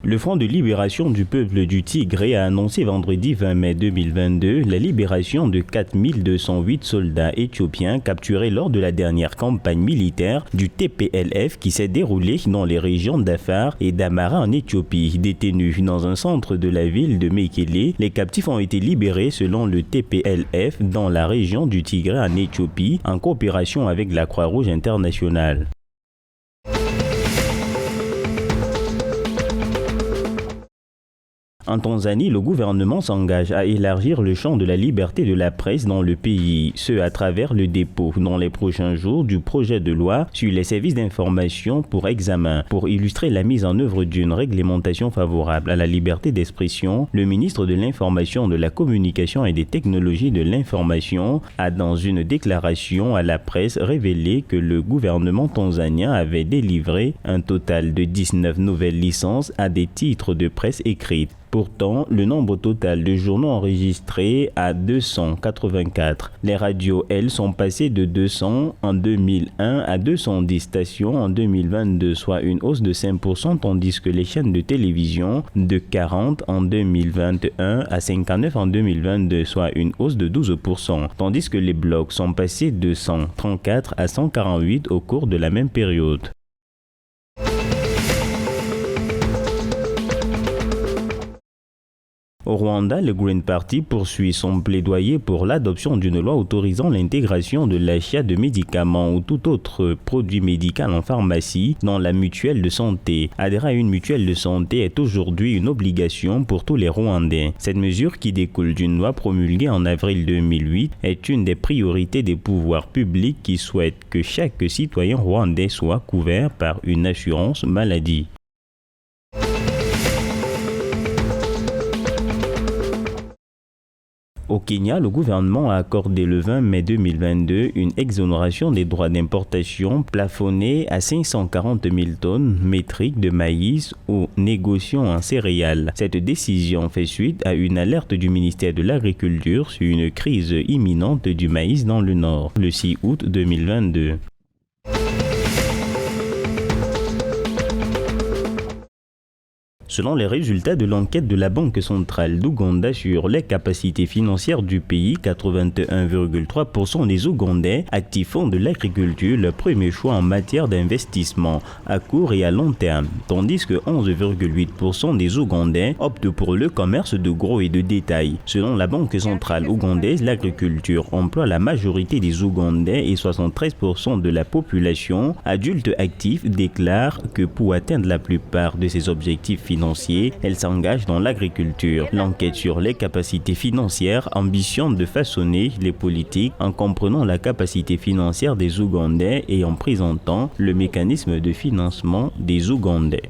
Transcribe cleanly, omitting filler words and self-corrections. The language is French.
Le Front de libération du peuple du Tigré a annoncé vendredi 20 mai 2022 la libération de 4208 soldats éthiopiens capturés lors de la dernière campagne militaire du TPLF qui s'est déroulée dans les régions d'Afar et d'Amara en Éthiopie. Détenus dans un centre de la ville de Mekele, les captifs ont été libérés selon le TPLF dans la région du Tigré en Éthiopie en coopération avec la Croix-Rouge internationale. En Tanzanie, le gouvernement s'engage à élargir le champ de la liberté de la presse dans le pays, ce à travers le dépôt dans les prochains jours du projet de loi sur les services d'information pour examen. Pour illustrer la mise en œuvre d'une réglementation favorable à la liberté d'expression, le ministre de l'Information, de la Communication et des Technologies de l'Information a dans une déclaration à la presse révélé que le gouvernement tanzanien avait délivré un total de 19 nouvelles licences à des titres de presse écrite. Pourtant, le nombre total de journaux enregistrés à 284. Les radios, elles, sont passées de 200 en 2001 à 210 stations en 2022, soit une hausse de 5%, tandis que les chaînes de télévision de 40 en 2021 à 59 en 2022, soit une hausse de 12%, tandis que les blogs sont passés de 134 à 148 au cours de la même période. Au Rwanda, le Green Party poursuit son plaidoyer pour l'adoption d'une loi autorisant l'intégration de l'achat de médicaments ou tout autre produit médical en pharmacie dans la mutuelle de santé. Adhérer à une mutuelle de santé est aujourd'hui une obligation pour tous les Rwandais. Cette mesure, qui découle d'une loi promulguée en avril 2008, est une des priorités des pouvoirs publics qui souhaitent que chaque citoyen rwandais soit couvert par une assurance maladie. Au Kenya, le gouvernement a accordé le 20 mai 2022 une exonération des droits d'importation plafonnée à 540 000 tonnes métriques de maïs aux négociants en céréales. Cette décision fait suite à une alerte du ministère de l'Agriculture sur une crise imminente du maïs dans le Nord, le 6 août 2022. Selon les résultats de l'enquête de la Banque centrale d'Ouganda sur les capacités financières du pays, 81,3% des Ougandais actifs font de l'agriculture le premier choix en matière d'investissement à court et à long terme, tandis que 11,8% des Ougandais optent pour le commerce de gros et de détail. Selon la Banque centrale ougandaise, l'agriculture emploie la majorité des Ougandais et 73% de la population adulte active déclarent que pour atteindre la plupart de ces objectifs financiers, elle s'engage dans l'agriculture. L'enquête sur les capacités financières ambitionne de façonner les politiques en comprenant la capacité financière des Ougandais et en présentant le mécanisme de financement des Ougandais.